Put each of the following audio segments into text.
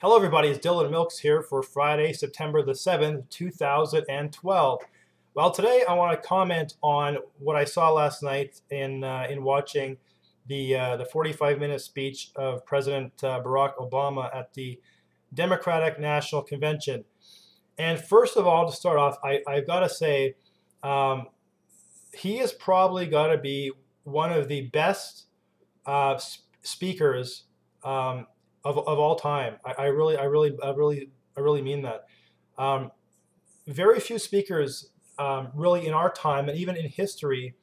Hello everybody, it's Dylan Milks here for Friday, September the 7th, 2012. Well, today I want to comment on what I saw last night in watching the 45-minute speech of President Barack Obama at the Democratic National Convention. And first of all, to start off, I've got to say um, he has probably got to be one of the best speakers of all time. I really mean that. Um, Very few speakers, really in our time and even in history,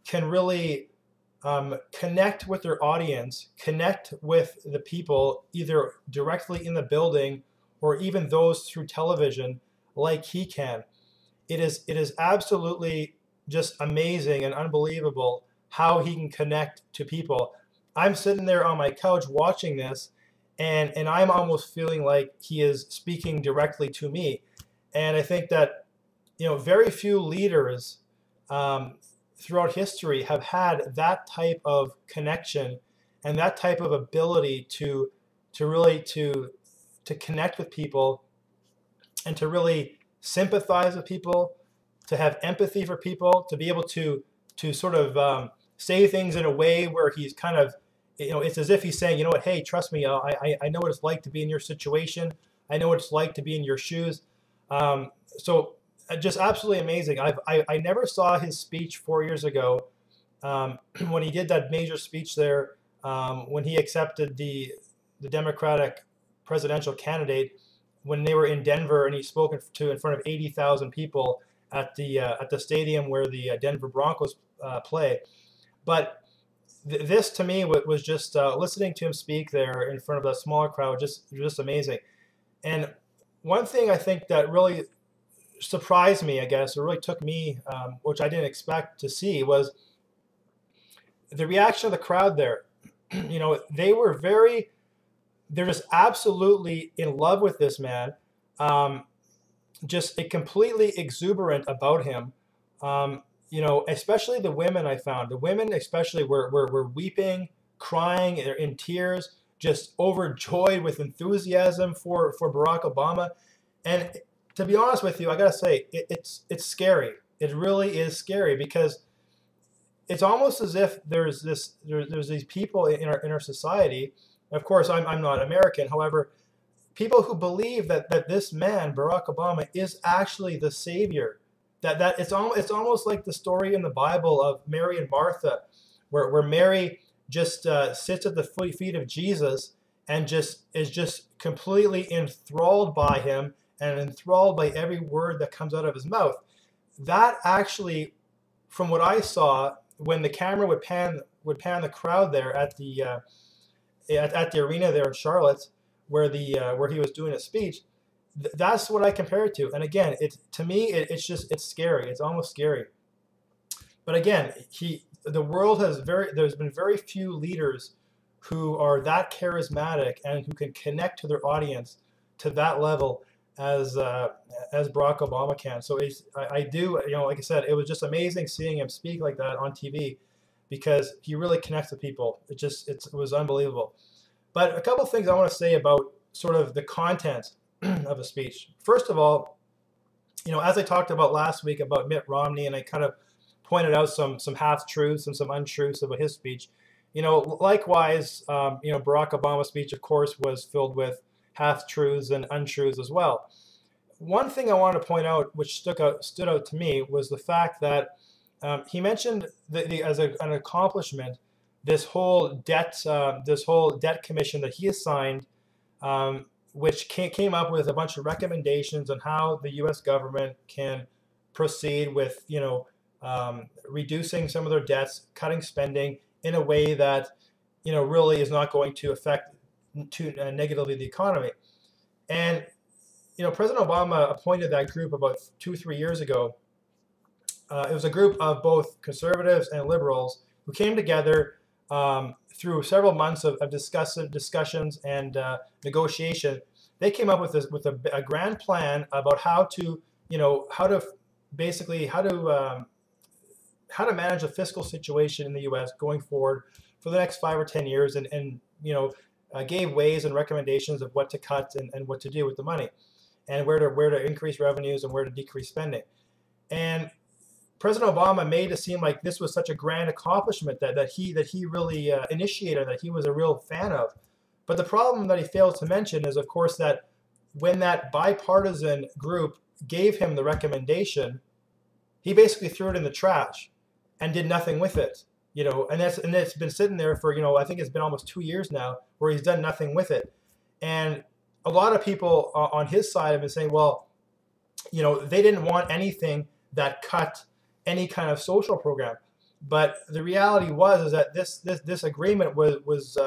can really connect with their audience, connect with the people either directly in the building or even those through television like he can. It is absolutely just amazing and unbelievable how he can connect to people. I'm sitting there on my couch watching this, and I'm almost feeling like he is speaking directly to me. And I think that very few leaders um, throughout history have had that type of connection and that type of ability to really to connect with people and to really sympathize with people, to have empathy for people, to be able to sort of say things in a way where he's kind of, it's as if he's saying, you know what, hey, trust me, I know what it's like to be in your situation. I know what it's like to be in your shoes. So just absolutely amazing. I never saw his speech 4 years ago when he did that major speech there, when he accepted the Democratic presidential candidate when they were in Denver, and he spoke in front of 80,000 people at the stadium where the Denver Broncos play. But this to me was just listening to him speak there in front of that smaller crowd, just amazing. And one thing I think that really surprised me, I guess, or really took me, which I didn't expect to see, was the reaction of the crowd there. They're just absolutely in love with this man. Just completely exuberant about him. Especially the women. I found the women especially were weeping, crying, they're in tears, just overjoyed with enthusiasm for Barack Obama. And to be honest with you, I gotta say it's scary. It really is scary, because it's almost as if there's these people in our society. Of course, I'm not American. However, people who believe that this man, Barack Obama, is actually the savior. That it's almost like the story in the Bible of Mary and Martha, where Mary just sits at the feet of Jesus and just is just completely enthralled by him and enthralled by every word that comes out of his mouth. That actually, from what I saw, when the camera would pan the crowd there at the arena there in Charlotte, where he was doing a speech, that's what I compare it to. And again, to me, it's scary. It's almost scary. But again, there's been very few leaders who are that charismatic and who can connect to their audience to that level as Barack Obama can. So I do, like I said, it was just amazing seeing him speak like that on TV, because he really connects with people. It was unbelievable. But a couple of things I want to say about sort of the content of a speech. First of all, as I talked about last week about Mitt Romney, and I kind of pointed out some half-truths and some untruths about his speech, likewise, Barack Obama's speech, of course, was filled with half-truths and untruths as well. One thing I wanted to point out, which stood out to me, was the fact that he mentioned as an accomplishment this whole debt commission that he has signed, which came up with a bunch of recommendations on how the U.S. government can proceed with, reducing some of their debts, cutting spending in a way that, really is not going to affect too negatively the economy. And, President Obama appointed that group about 2 or 3 years ago. It was a group of both conservatives and liberals who came together through several months of discussions and negotiation. They came up with a grand plan about how to manage the fiscal situation in the U.S. going forward for the next 5 or 10 years, and gave ways and recommendations of what to cut and what to do with the money, and where to increase revenues and where to decrease spending. And President Obama made it seem like this was such a grand accomplishment that he really initiated, that he was a real fan of. But the problem that he fails to mention is, of course, that when that bipartisan group gave him the recommendation, he basically threw it in the trash and did nothing with it. And it's been sitting there for, I think it's been almost 2 years now where he's done nothing with it. And a lot of people on his side have been saying, well, they didn't want anything that cut any kind of social program. But the reality is that this agreement was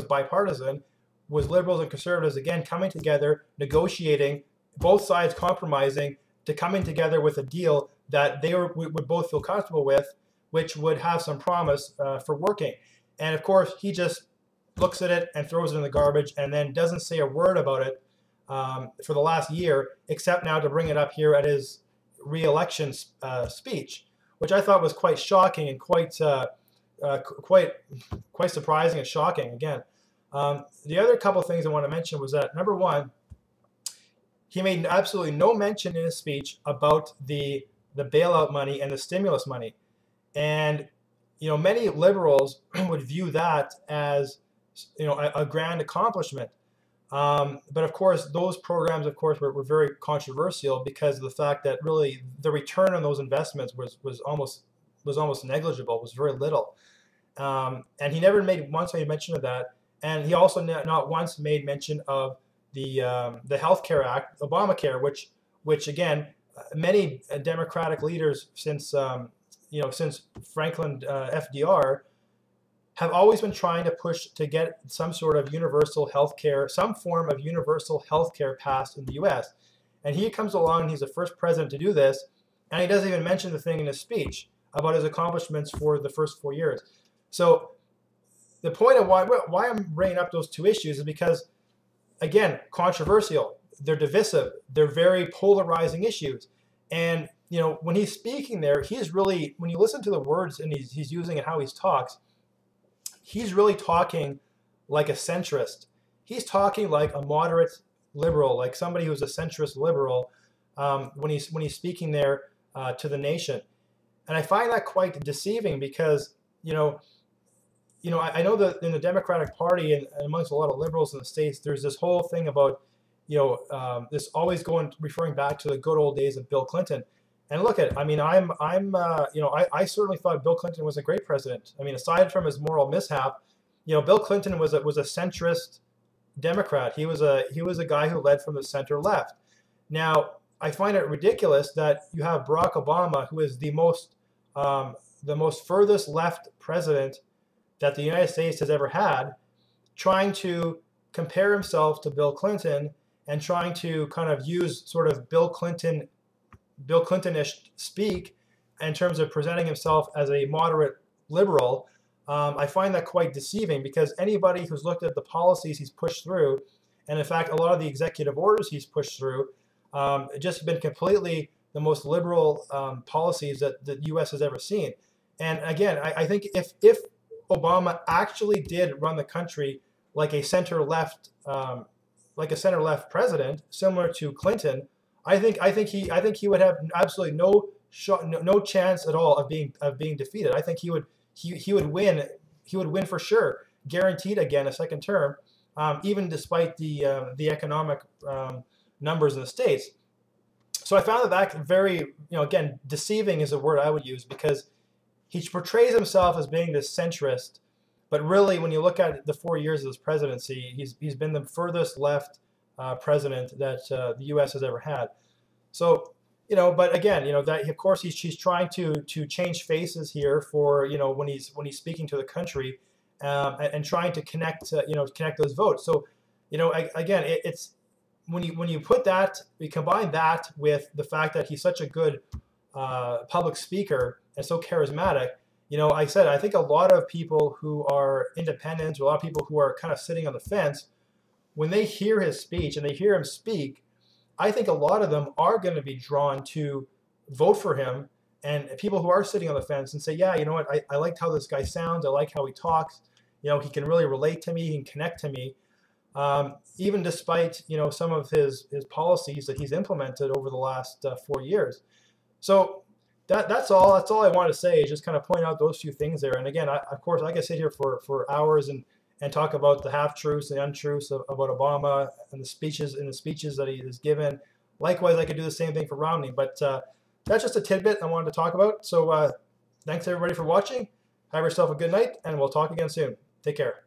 bipartisan, was liberals and conservatives again coming together, negotiating, both sides compromising to coming together with a deal that they would both feel comfortable with, which would have some promise for working. And of course, he just looks at it and throws it in the garbage and then doesn't say a word about it for the last year, except now to bring it up here at his re-election speech, which I thought was quite shocking and quite surprising and shocking again. The other couple of things I want to mention was that, number one, he made absolutely no mention in his speech about the bailout money and the stimulus money. And, many liberals would view that as, a grand accomplishment. But of course, those programs, of course, were very controversial because of the fact that really the return on those investments was almost negligible, was very little. And he never made mention of that. And he also not once made mention of the Health Care Act, Obamacare, which again, many Democratic leaders since Franklin FDR have always been trying to push to get some sort of universal health care, some form of universal health care passed in the U.S. And he comes along, and he's the first president to do this, and he doesn't even mention the thing in his speech about his accomplishments for the first 4 years. So the point of why I'm bringing up those two issues is because, again, controversial. They're divisive. They're very polarizing issues. And, when he's speaking there, he's really, when you listen to the words and he's using and how he talks, he's really talking like a centrist. He's talking like a moderate liberal, like somebody who's a centrist liberal when he's speaking there to the nation. And I find that quite deceiving because, I know that in the Democratic Party and amongst a lot of liberals in the States, there's this whole thing about, this always referring back to the good old days of Bill Clinton. And look at it. I mean, I certainly thought Bill Clinton was a great president. I mean, aside from his moral mishap, Bill Clinton was a centrist Democrat. He was a guy who led from the center left. Now, I find it ridiculous that you have Barack Obama, who is the most furthest left president that the United States has ever had, trying to compare himself to Bill Clinton and trying to kind of use sort of Bill Clintonish speak in terms of presenting himself as a moderate liberal. I find that quite deceiving because anybody who's looked at the policies he's pushed through, and in fact, a lot of the executive orders he's pushed through, just been completely the most liberal policies that the U.S. has ever seen. And again, I think if Obama actually did run the country like a center-left president, similar to Clinton, I think he would have absolutely no chance at all of being defeated. I think he would win. He would win for sure, guaranteed again a second term, even despite the economic numbers in the states. So I found that very, again, deceiving is a word I would use because he portrays himself as being this centrist, but really, when you look at the 4 years of his presidency, he's been the furthest left president that the U.S. has ever had. So, but again, that of course he's trying to change faces here for when he's speaking to the country, and trying to connect those votes. So, again, it's when you put that, we combine that with the fact that he's such a good public speaker and so charismatic. I think a lot of people who are independents, a lot of people who are kind of sitting on the fence, when they hear his speech and they hear him speak, I think a lot of them are going to be drawn to vote for him. And people who are sitting on the fence and say, yeah, you know what, I liked how this guy sounds, I like how he talks, You know, he can really relate to me, he can connect to me, even despite, you know, some of his policies that he's implemented over the last 4 years. So that's all. That's all I want to say, is just kind of point out those few things there. And again, of course, I could sit here for hours and talk about the half truths, the untruths about Obama and the speeches that he has given. Likewise, I could do the same thing for Romney. But that's just a tidbit I wanted to talk about. So thanks everybody for watching. Have yourself a good night, and we'll talk again soon. Take care.